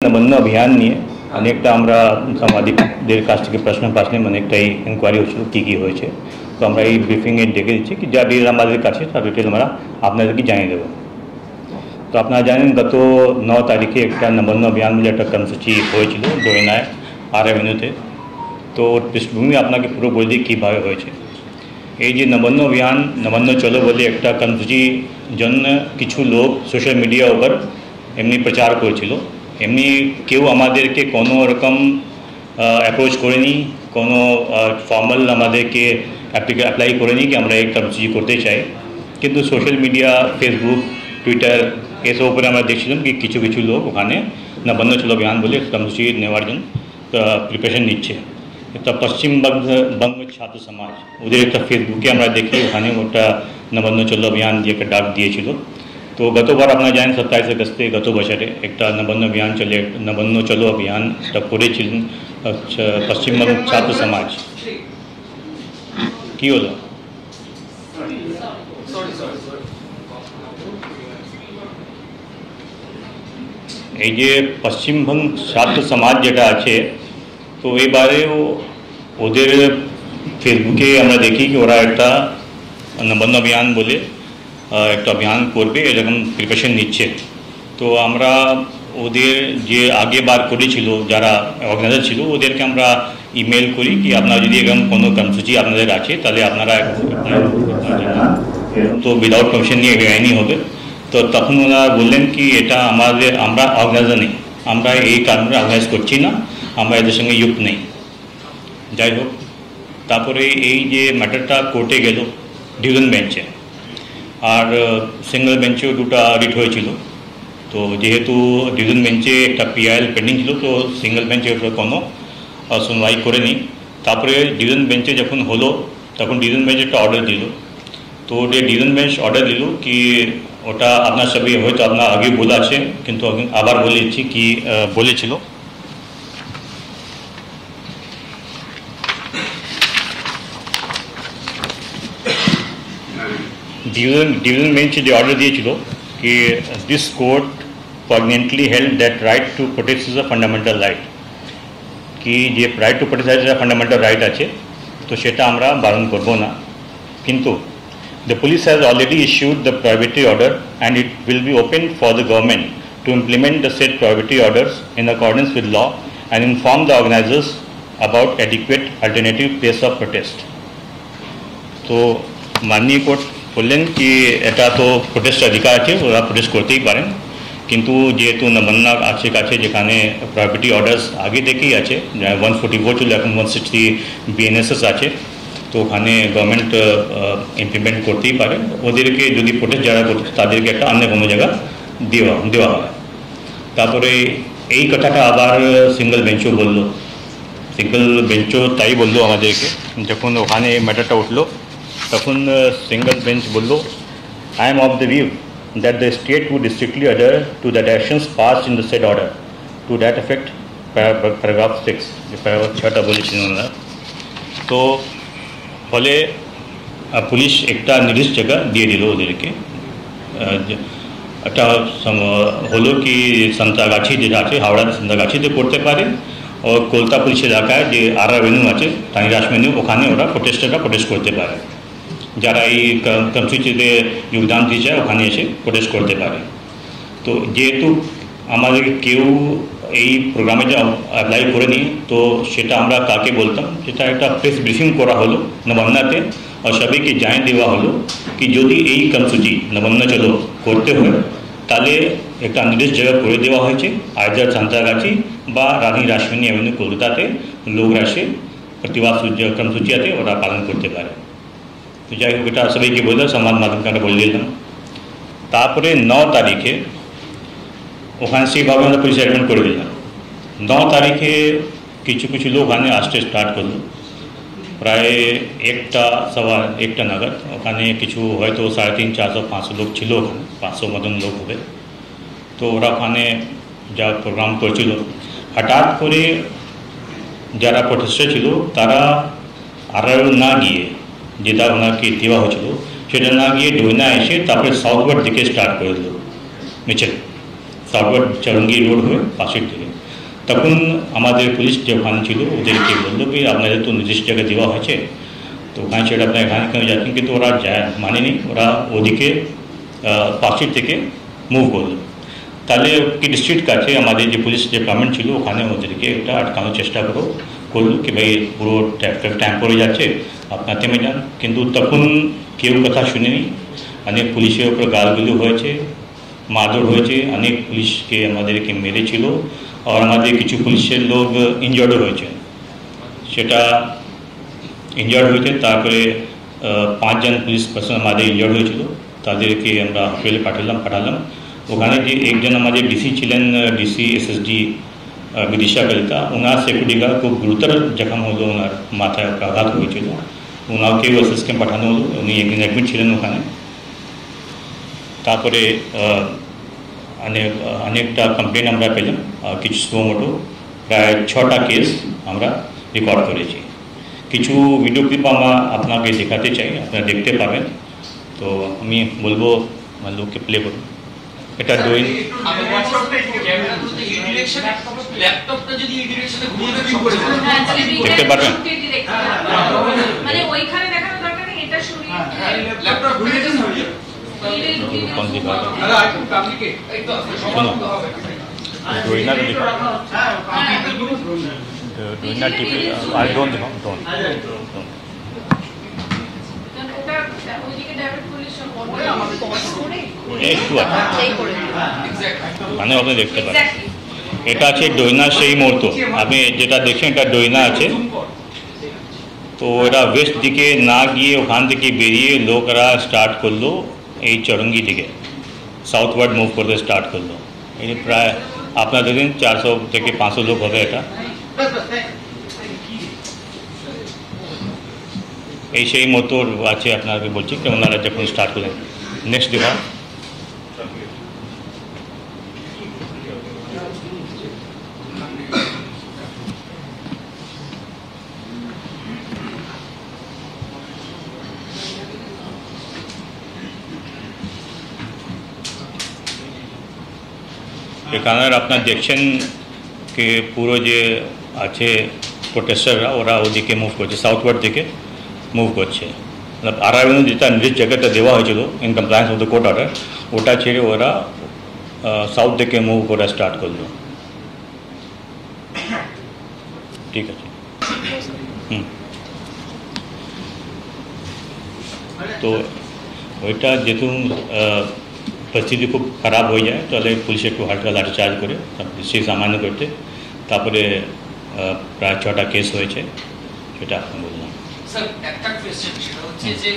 नमूना अभियान নিয়ে অনেকটা আমরা সাংবাদিকদের কাছ থেকে প্রশ্ন পাশনে অনেকটাই ইনকোয়ারি হচ্ছিল কি হয়েছে। তো আমরা এই ব্রিফিংয়ে ডেকে দিচ্ছি কি যা ডিটেল আমাদের কাছে তার ডিটেল আমরা আপনাদেরকে জানিয়ে দেব। তো আপনারা জানেন গত 9 তারিখে একটা নমুনা অভিযান বলে একটা কর্মসূচি হয়েছিল দোয়নায় আর এভিনিউতে। তো পৃষ্ঠভূমি আপনাকে পুরো বলে দিই কীভাবে হয়েছে। এই যে নমুনা অভিযান নমুনা চলো বলে একটা কর্মসূচি জন্য কিছু লোক সোশ্যাল মিডিয়া উপর এমনি প্রচার করেছিল। এমনি কেউ আমাদেরকে কোনো রকম অ্যাপ্রোচ করেনি, কোনো ফর্মাল আমাদেরকে অ্যাপ্লাই করেনি কি আমরা এই কর্মসূচি করতে চাই। কিন্তু সোশ্যাল মিডিয়া ফেসবুক টুইটার এসব উপরে আমরা দেখছিলাম কি কিছু কিছু লোক ওখানে নমুনা চলো অভিযান বলে কর্মসূচি নেওয়ার জন্য প্রিপারেশন নিচ্ছে। একটা পশ্চিমবঙ্গ ছাত্র সমাজ ওদের একটা ফেসবুকে আমরা দেখি ওখানে ওটা নমুনা চলো অভিযান দিয়ে একটা ডাক দিয়েছিল। তো গতবার আপনারা জানেন 27 আগস্টে গত বছরে একটা নমুনা অভিযান চলে নমুনা চলো অভিযানটা করেছিলেন পশ্চিমবঙ্গ ছাত্র সমাজ। কি হলো এই যে পশ্চিমবঙ্গ ছাত্র সমাজ যেটা আছে তো এবারে ওদের ফেসবুকে আমরা দেখি কি ওরা একটা নমুনা অভিযান বলে একটা অভিযান করবে এরকম প্রিপারেশন নিচ্ছে। তো আমরা ওদের যে আগে বার করেছিল যারা অর্গানাইজার ছিল ওদেরকে আমরা ইমেল করি কি আপনারা যদি এরকম কোনো কর্মসূচি আপনাদের আছে তাহলে আপনারা তো উইদাউট পারমিশন নিয়ে বেআইনি হবে। তো তখন ওনারা বললেন কি এটা আমরা অর্গানাইজার নেই, আমরা এই কারণে অর্গানাইজ করছি না, আমরা এদের সঙ্গে যুক্ত নেই। যাই হোক তারপরে এই যে ম্যাটারটা কোর্টে গেল ডিভিশন বেঞ্চে, আর সিঙ্গল বেঞ্চেও দুটো রিট হয়েছিল। তো যেহেতু ডিভিশন বেঞ্চে একটা পিআইএল পেন্ডিং ছিল তো সিঙ্গল বেঞ্চে ওটা কোনো শুনবাই করেনি। তারপরে ডিভিশন বেঞ্চে যখন হলো তখন ডিভিশন বেঞ্চ একটা অর্ডার দিল। তো ওটা ডিভিশন বেঞ্চ অর্ডার দিল কি ওটা আপনার সবই হয়তো আপনার আগে বলা আছে কিন্তু আবার বলে দিচ্ছি কি বলেছিল। ডিভিশন বেঞ্চে যে অর্ডার দিয়েছিল कि this court poignantly held that right to protest is a fundamental right कि যে right to protest is a fundamental right আছে তো সেটা আমরা বারণ করব না। কিন্তু the police has already issued the prohibitory order and it will be open for the government to implement the said prohibitory orders in accordance with law and inform the organizers about adequate alternative place of protest। তো মাননীয় court বললেন কি এটা তো protest অধিকার আছে, ওরা protest করতেই পারেন, কিন্তু যেহেতু নমুনা আছে কাছে যেখানে প্রহিবিটরি অর্ডার্স আগে থেকেই আছে 144 ছিল এখন 160 বিএনএসএস আছে তো ওখানে গভর্নমেন্ট ইমপ্লিমেন্ট করতেই পারে। ওদেরকে যদি প্রোটেস্ট যারা করছে তাদেরকে একটা অন্য কোনো জায়গা দেওয়া হয়। তারপরে এই কথাটা আবার সিঙ্গল বেঞ্চও বললো, সিঙ্গল বেঞ্চও তাই বললো আমাদেরকে যখন ওখানে ম্যাটারটা উঠলো তখন সিঙ্গল বেঞ্চ বলল I am of the view that the state would strictly adhere to the directions passed in the said order to that effect paragraph 6 যে প্যারাগ্রাফ 6টা বলেছিলেন ওনারা। তো ফলে পুলিশ একটা নির্দিষ্ট জায়গা দিয়ে দিল ওদেরকে। একটা হলো কি সান্তাগাছি যেটা আছে হাওড়ার সান্তাগাছিতে করতে পারে ও কলকাতা পুলিশ এলাকায় যে আর এভিনিউ আছে তানিরাস এভিনিউ ওখানে ওরা প্রোটেস্টাররা প্রোটেস্ট করতে পারে, যারা এই কর্মসূচিতে যোগদান দিয়ে যায় ওখানে এসে প্রোটেস্ট করতে পারে। তো যেহেতু আমাদের কেউ এই প্রোগ্রামে যে অ্যাপ্লাই করেনি তো সেটা আমরা কাকে বলতাম, সেটা একটা প্রেস ব্রিফিং করা হলো নমুনাতে আর সবাইকে জানিয়ে দেওয়া হলো কি যদি এই কর্মসূচি নমুনা চলো করতে হয় তাহলে একটা নির্দিষ্ট জায়গা করে দেওয়া হয়েছে আইদার সান্তাগাছি বা রানী রাসমণি এভিনিউ কলকাতাতে লোকরা এসে প্রতিবাদ কর্মসূচি আছে ওরা পালন করতে পারে। তো যাই হোক এটা সবাইকে বলে সংবাদ মাধ্যমকে আমরা বলে দিলাম। তারপরে 9 তারিখে ওখানে সেইভাবে আমরা পুলিশ অ্যারেস্ট করে দিলাম। 9 তারিখে কিছু কিছু লোক ওখানে আসতে স্টার্ট করলো প্রায় 1টা নাগাদ। ওখানে কিছু হয়তো 350, 400, 500 লোক ছিল, ওখানে 500 মতন লোক হবে। তো ওরা ওখানে যা প্রোগ্রাম করছিল হঠাৎ করে যারা প্রোটেস্টার ছিল তারা আর না গিয়ে যেটা ওনাকে দেওয়া হয়েছিল সেটা না গিয়ে ডোয়না এসে তারপরে সাউথওয়ার্ড দিকে স্টার্ট করে দিল মিছিল। সাউথওয়ার্ড চৌরঙ্গি রোড হয়ে পাশের দিকে। তখন আমাদের পুলিশ যে ওখানে ছিল ওদেরকে বললো কি আপনাদের তো নির্দিষ্ট জায়গায় দেওয়া হয়েছে, তো ওখানে ছেড়ে আপনার এখানে কেন যাচ্ছেন, কিন্তু ওরা যায় মানেনি, ওরা ওদিকে পাশের থেকে মুভ করলো। তাহলে স্ট্রিট কাছে আমাদের যে পুলিশ ডিপার্টমেন্ট ছিল ওখানে ওদেরকে এটা আটকানোর চেষ্টা করলো কি ভাই পুরো টাইম পড়ে যাচ্ছে, আপনার থেমে যান। কিন্তু তখন কেউ কথা শুনেনি, অনেক পুলিশের উপর গালগুলো হয়েছে, মারধর হয়েছে, অনেক পুলিশকে আমাদেরকে মেরেছিল, আর আমাদের কিছু পুলিশের লোক ইনজার্ডও হয়েছে। সেটা ইনজার্ড হয়েছে, তারপরে 5 জন পুলিশ পার্সন আমাদের ইনজার্ড হয়েছিল, তাদেরকে আমরা হসপিটালে পাঠালাম। ওখানে যে একজন আমাদের ডিসি ছিলেন, ডিসি এসএসডি বিদিশা কলিতা, ওনার সিকিউরিটি গার্ড খুব গুরুতর জখম হলো, ওনার মাথায় আঘাত হয়েছিল, ওনাকেও এসএসকে পাঠানো হলো, উনি একদিন অ্যাডমিট ছিলেন ওখানে। তারপরে অনেকটা কমপ্লেন আমরা পেলাম, কিছু সুমোটো প্রায় 6টা কেস আমরা রেকর্ড করেছি। কিছু ভিডিও ক্লিপ আমরা আপনাকে দেখাতে চাই, আপনারা দেখতে পাবেন। তো আমি বলবো লোককে প্লে করুন। এটা দেখতে পারবেন, মানে আপনি দেখতে পারেন এটা আছে ডোইনা সেই মুহূর্ত, আপনি যেটা দেখছেন এটা ডোইনা আছে। তো এরা ওয়েস্ট দিকে না গিয়ে ওখান থেকে বেরিয়ে লোকরা স্টার্ট করলো এই চৌরঙ্গি দিকে সাউথওয়ার্ড মুভ করতে স্টার্ট করলো। এই প্রায় আপনার দেখেন 400 থেকে 500 লোক হবে এটা। এই সেই মোটর আছে আপনাকে বলছি কি ওনারা যখন স্টার্ট করলেন। নেক্সট দেখা এখানে আপনার দেখছেন কি পুরো যে আছে প্রোটেস্টাররা ওরা ওদিকে মুভ করছে, সাউথওয়ার্ড দিকে মুভ করছে। मतलब আরাইভেল যেটা নির্দিষ্ট জায়গাটা দেওয়া হয়েছিল in compliance of the court order, ওটা ছেড়ে ওরা সাউথ দিকে মুভ করা স্টার্ট করলো। ঠিক আছে, তো ওইটা যেহেতু পরিস্থিতি খুব খারাপ হয়ে যায় তাহলে পুলিশ একটু হালকা লাঠিচার্জ করে সেই সামান্য করতে, তারপরে প্রায় 6টা কেস হয়েছে, সেটা আপনি বললাম। স্যার একটা কোয়েশ্চেন, সেটা হচ্ছে যে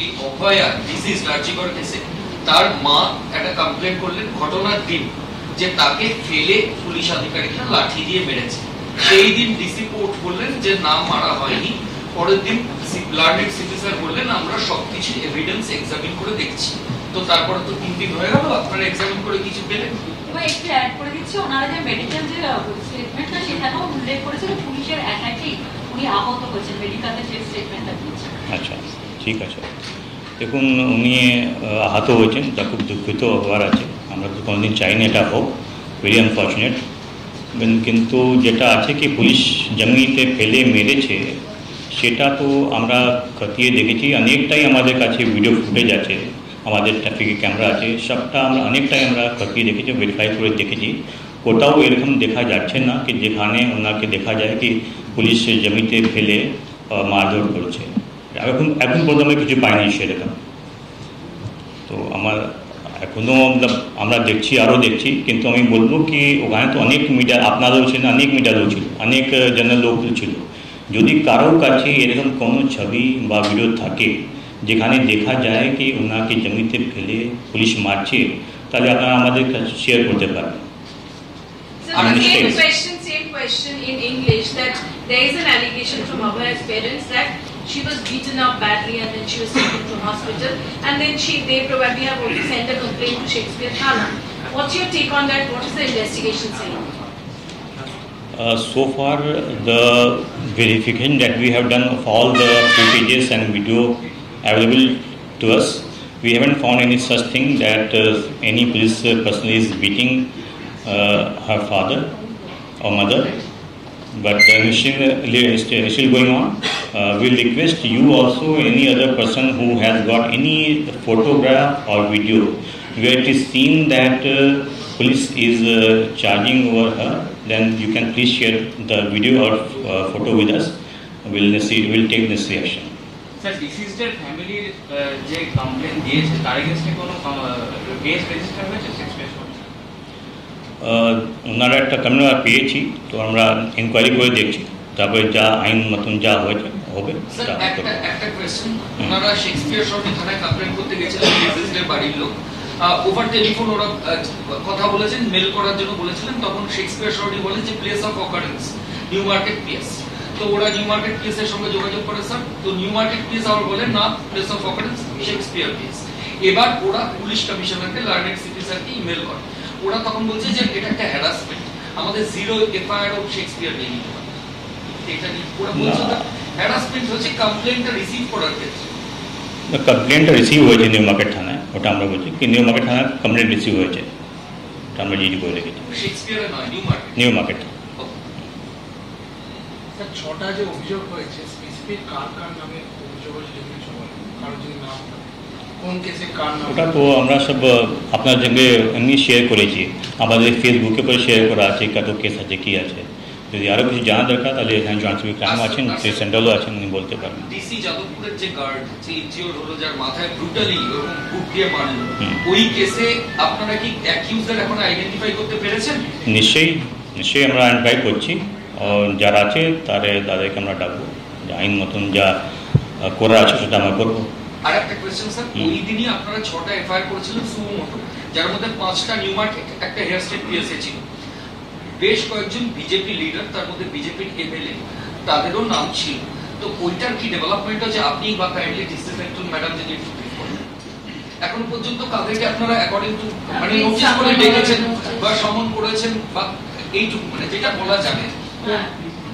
এই অভয়া ডিজিজ লার্জিগর কেসে তার মা একটা কমপ্লেন করলেন ঘটনার দিন যে তাকে ফেলে পুলিশ আধিকারিকরা লাঠি দিয়ে মেরেছে। সেই দিন ডিসি কোর্ট বললেন যে না মারা হয়নি, পরের দিন লার্নেড সিটি স্যার বললেন আমরা সবকিছু এভিডেন্স এক্সামিন করে দেখছি। তো তারপরে তো 3 দিন হয়ে গেল, আপনারা এক্সামিন করে কিছু পেলেন? একটু অ্যাড করে দিচ্ছি, ওনারা যে মেডিকেল যে স্টেটমেন্টটা সেখানেও উল্লেখ করেছিল পুলিশের অ্যাটাকেই উনি আহত হয়েছেন, মেডিকেলের যে স্টেটমেন্টটা দিয়েছেন। আচ্ছা ঠিক আছে, দেখুন উনি আহত হয়েছেন, তা খুব দুঃখিত হওয়ার আছে, আমরা তো কোনোদিন চাইনি এটা হোক, ভেরি আনফর্চুনেট। কিন্তু যেটা আছে কি পুলিশ জমিতে ফেলে মেরেছে সেটা তো আমরা খতিয়ে দেখেছি, অনেকটাই আমাদের কাছে ভিডিও ফুটেজ আছে, আমাদের ট্রাফিকে ক্যামেরা আছে, সবটা আমরা অনেকটাই আমরা খতিয়ে দেখেছি, ভেরিফাই করে দেখেছি। কোথাও এরকম দেখা যাচ্ছে না কি যেখানে ওনাকে দেখা যায় কি পুলিশ জমিতে ফেলে মারধর করছে। এখন পর্যন্ত কিছু পাইনি সেরকম। তো আমার এখনও আমরা দেখছি, আরও দেখছি, কিন্তু আমি বলবো কি ওখানে তো অনেক মিডিয়া, আপনারাও ছিলেন, অনেক মিডিয়া লোক ছিল, অনেক জনের লোক ছিল। যদি কারোর কাছে এরকম কোনো ছবি বা ভিডিও থাকে যেখানে দেখা যায় কি ওনাকে জমিতে ফেলে পুলিশ মারছে, তাহলে আপনারা আমাদের কাছে শেয়ার করতে পারেন। Same question in English, that there is an allegation from Abhaya's parents that she was beaten up badly and then she was taken to hospital, and then they probably have already sent a complaint to Shakespeare Thana. What's your take on that? What is the investigation saying? So far, the verification that we have done of all the footages and video available to us, we haven't found any such thing that any police person is beating her father or mother, but the investigation is still going on. We'll request you also, any other person who has got any photograph or video where it is seen that police is charging over her, then you can please share the video or photo with us. We'll take this reaction. Sir, deceased ফ্যামিলির যে complain দিয়েছে তার এগেইনস্টে কোনো case register হয়েছে sexual ওনারা একটা complain পেয়েছি, তো আমরা ইনকোয়ারি করে দেখছি, তারপরে যা আইন মতন যা হয়েছে হবে। স্যার একটা কোয়েশ্চেন, ওনারা শেক্সপিয়ার শর্টে থানায় কমপ্লেন করতে গেছিলেন ডিসিজডের বাড়ির লোক, ওভার টেলিফোন ওরা কথা বলেছেন, মেল করার জন্য বলেছিলেন, তখন শেক্সপিয়ার শর্টই বলেন যে place of occurrence new market PS. তো ওরা নিউ মার্কেট পিএস এর সঙ্গে যোগাযোগ করে স্যার, তো নিউ মার্কেট পিএস আবার বলেন না, place of occurrence Shakespeare PS. এবার ওরা পুলিশ কমিশনারকে লার্নেড সিটি স্যারকে ইমেল করে, ওরা তখন বলছে যে এটা একটা হ্যারাসমেন্ট, আমাদের জিরো এফআইআর অফ শেক্সপিয়ার নেই। এটা নিয়ে ওরা বলছে হ্যারাসমেন্ট হচ্ছে কমপ্লেনটা রিসিভ করার ক্ষেত্রে। কমপ্লেনটা রিসিভ হয়েছে নিউ মার্কেট থানায়, ওটা আমরা বলছি কি নিউ মার্কেট থানায় কমপ্লেন রিসিভ হয়েছে, ওটা আমরা জিডি করে রেখেছি। শেক্সপিয়ারে নয়, নিউ মার্কেট। স্যার 6টা যে অভিযোগ হয়েছে স্পেসিফিক কার কার নামে অভিযোগ হয়েছে, কারো যদি নাম কোন কেসে কার নাম, ওটা তো আমরা সব আপনার সঙ্গে এমনি শেয়ার করেছি, আমাদের ফেসবুকে করে শেয়ার করা আছে, কত কেস আছে কি আছে। যদি আরো কিছু জানা দরকার তাহলে এখানে জয়েন্ট সিভিল ক্রাইম আছেন, সেই সেন্ট্রালও আছেন, উনি বলতে পারবেন। ডিসি যাদবপুরের যে গার্ড যে ইনজিওর হলো, যার মাথায় ব্রুটালি এরকম বুক দিয়ে মারলো, ওই কেসে আপনারা কি অ্যাকিউজড এখন আইডেন্টিফাই করতে পেরেছেন? নিশ্চয়ই আমরা আইডেন্টিফাই করছি, যারা আছে তাদেরকে আমরা ডাকবো, আইন মতন যা করা আছে সেটা আমরা করবো। আর একটা কোয়েশ্চেন স্যার, ওই দিনই আপনারা 6টা এফআইআর করেছিলেন সুমোটো, যার মধ্যে 5টা নিউ মার্কেট, একটা হেয়ার স্টেট পিএসএ ছিল, বেশ কয়েকজন বিজেপি লিডার, তার মধ্যে বিজেপির এমএলএ, তাদেরও নাম ছিল। তো ওইটার কি ডেভেলপমেন্ট হচ্ছে? আপনি বা কাইন্ডলি ডিসিপ্লিন ম্যাডাম যদি একটু ব্রিফ করেন। এখন পর্যন্ত কাদেরকে আপনারা অ্যাকর্ডিং টু মানে নোটিস করে ডেকেছেন বা সমন করেছেন, বা এইটুকু মানে যেটা বলা যাবে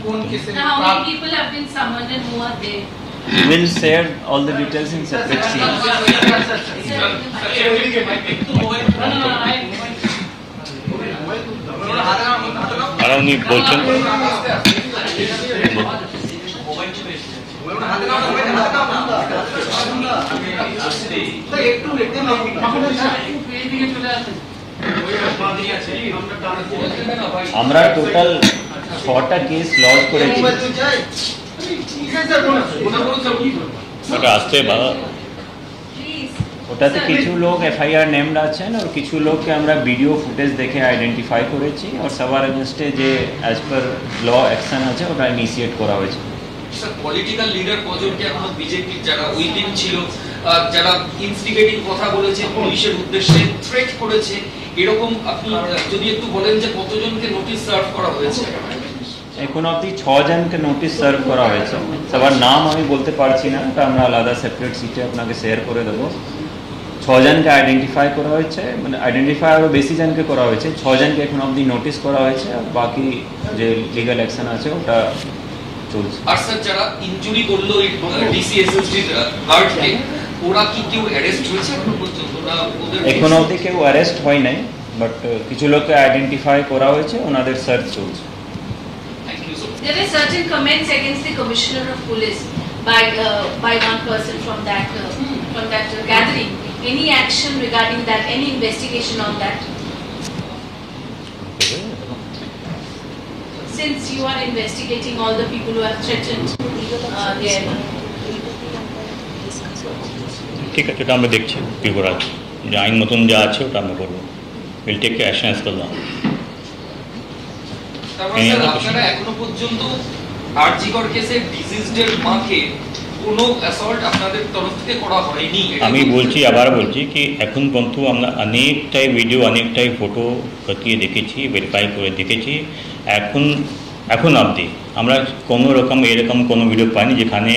কোন কেসে? How many people have been summoned and who are they? We'll share all the details in separate scenes. আর উনি বলছেন আমরা টোটাল 6টা কেস লজ করেছি। ওটা আসতে বাবা, ওটাতে কিছু লোক এফআইআর নেমড আছেন আর কিছু লোককে আমরা ভিডিও ফুটেজ দেখে আইডেন্টিফাই করেছি, আর সবার এগেনস্টে যে অ্যাজ পার ল অ্যাকশন আছে ওটা ইনিশিয়েট করা হয়েছে। স্যার পলিটিক্যাল লিডার কজনকে এখনো বিজেপির যারা ওই দিন ছিল, যারা ইনস্টিগেটিং কথা বলেছে, পুলিশের উদ্দেশ্যে থ্রেট করেছে, এরকম আপনি যদি একটু বলেন যে কতজনকে নোটিশ সার্ভ করা হয়েছে? এখন অবধি 6 জনকে নোটিশ সার্ভ করা হয়েছে, সবার নাম আমি বলতে পারছি না, ওটা আমরা আলাদা সেপারেট সিটে আপনাকে শেয়ার করে দেবো। 6 জনকে আইডেন্টিফাই করা হয়েছে, মানে আইডেন্টিফাই আরও বেশি জনকে করা হয়েছে, 6 জনকে এখন অবধি নোটিশ করা হয়েছে, আর বাকি যে লিগাল অ্যাকশন আছে ওটা চলছে। আর স্যার যারা ইনজুরি করলো ডিসিএসএসডির গার্ডকে, ওরা কি কেউ অ্যারেস্ট হয়েছে এখন পর্যন্ত? এখন অবধি কেউ অ্যারেস্ট হয় নাই, বাট কিছু লোককে আইডেন্টিফাই করা হয়েছে, ওনাদের সার্চ চলছে। There were certain comments against the Commissioner of Police by one person from that gathering. Any action regarding that? Any investigation on that? Since you are investigating all the people who have threatened their ঠিক আছে, ওটা আমরা দেখছি কি করা আছে, যে আইন মতন যা আছে ওটা আমরা করবো। Will take action as per law. আপনারা এখনো পর্যন্ত আরজিকর কেসে ডিজিজডের মাকে কোনো অ্যাসল্ট আপনাদের তরফ থেকে করা হয়নি? আমি বলছি, আবার বলছি কি এখন পর্যন্ত আমরা অনেকটাই ভিডিও, অনেকটাই ফটো খতিয়ে দেখেছি, ভেরিফাই করে দেখেছি, এখন অবধি আমরা কোনো রকম এরকম কোনো ভিডিও পাইনি যেখানে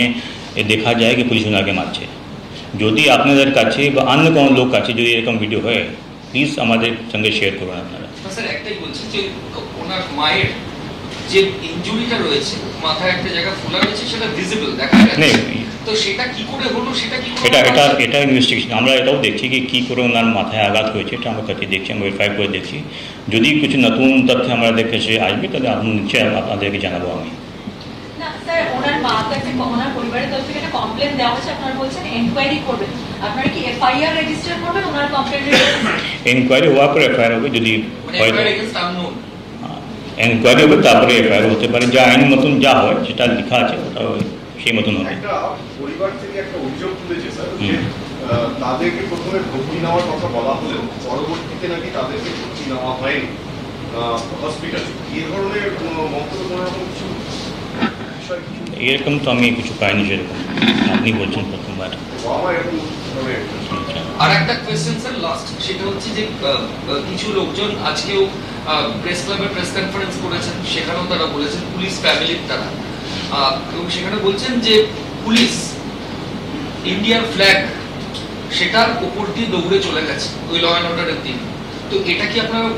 দেখা যায় কি পুলিশ ওনাকে মারছে। যদি আপনাদের কাছে বা অন্য কোনো লোক কাছে যদি এরকম ভিডিও হয়, প্লিজ আমাদের সঙ্গে শেয়ার করুন আপনারা। স্যার একটাই বলছি যে ওনার মায়ের যে ইনজুরিটা রয়েছে, মাথায় একটা জায়গা ফোলা রয়েছে, সেটা ভিজিবল দেখা যাচ্ছে, নেই তো সেটা কি করে হলো, সেটা কি করে এটা ইনভেস্টিগেশন আমরা এটাও দেখছি কি করে ওনার মাথায় আঘাত হয়েছে, এটা আমরা কাছে দেখছি, আমরা ভেরিফাই করে দেখছি। যদি কিছু নতুন তথ্য আমাদের কাছে আসবে তাহলে নিশ্চয়ই আপনাদেরকে জানাবো আমি। না স্যার, ওনার মা কাছে ওনার পরিবারের তরফ থেকে একটা কমপ্লেন দেওয়া হয়েছে, আপনারা বলছেন এনকোয়ারি করবেন, আপনারা কি এফআইআর রেজিস্টার করবেন ওনার কমপ্লেনের? এনকোয়ারি হওয়ার পর এফআইআর হবে, যদি হয়তো এনকোয়ারি হবে তারপরে এফআইআর হতে পারে, যা আইন মতন যা হয় সেটা লেখা আছে ওটা সেই মতন হবে। একটা পরিবার থেকে একটা অভিযোগ তুলেছে স্যার, যে তাদেরকে প্রথমে ভর্তি নেওয়ার কথা বলা হলেও পরবর্তীতে নাকি তাদেরকে ভর্তি নেওয়া হয়নি হসপিটালে। এই ধরনের মন্তব্য কোনো রকম কিছু বিষয় কিছু এরকম তো আমি কিছু পাইনি, সেরকম আপনি বলছেন প্রথমবার। বাবা এরকম আর একটা কোয়েশ্চেন স্যার লাস্ট, সেটা হচ্ছে যে কিছু লোকজন আজকেও প্রেস ক্লাবে প্রেস কনফারেন্স করেছেন, সেখানেও তারা বলেছেন পুলিশ ফ্যামিলির তারা, এবং সেখানে বলছেন যে পুলিশ ইন্ডিয়ার ফ্ল্যাগ সেটার উপর দিয়ে দৌড়ে চলে গেছে ওই ল অ্যান্ড অর্ডারের দিন। তো এটা কি আপনারা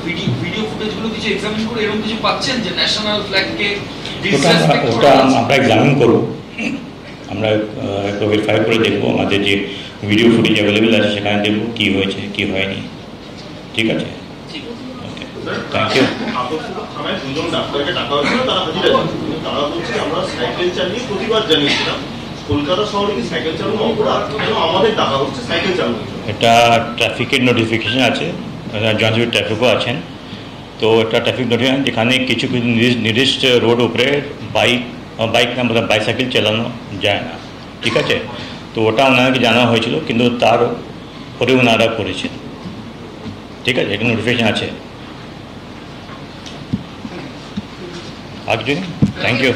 ভিডিও ফুটেজগুলো কিছু এক্সামিন করে এরকম কিছু পাচ্ছেন যে ন্যাশনাল ফ্ল্যাগকে ডিসরেসপেক্ট করা? ওটা আমরা এক্সামিন করবো, আমরা ভেরিফাই করে দেখবো, আমাদের যে ভিডিও ফুটেজ অ্যাভেলেবেল আছে সেখানে দেখবো কী হয়েছে কী হয়নি। ঠিক আছে, থ্যাংক ইউ। থানায় দুজন ডাক্তারকে ডাকা হয়েছিল, তারা হাজিরা দিয়েছে, কিন্তু তারা বলছে আমরা সাইকেল চালিয়ে প্রতিবাদ জানিয়েছিলাম। কলকাতা শহরে কি সাইকেল চালানো অপরাধ? কেন আমাদের ডাকা হচ্ছে সাইকেল চালানো? এটা ট্রাফিকের নোটিফিকেশন আছে, জনসিভিল ট্রাফিকও আছেন, তো একটা ট্রাফিক নোটিফিকেশন যেখানে কিছু কিছু নির্দিষ্ট রোড উপরে বাইক না মানে বাইসাইকেল চালানো যায় না। ঠিক আছে, তো ওটা ওনাকে জানা হয়েছিল, কিন্তু তার পরে ওনারা করেছেন। ঠিক আছে, এটা নোটিফিকেশন আছে। আর কিছু? Thank you.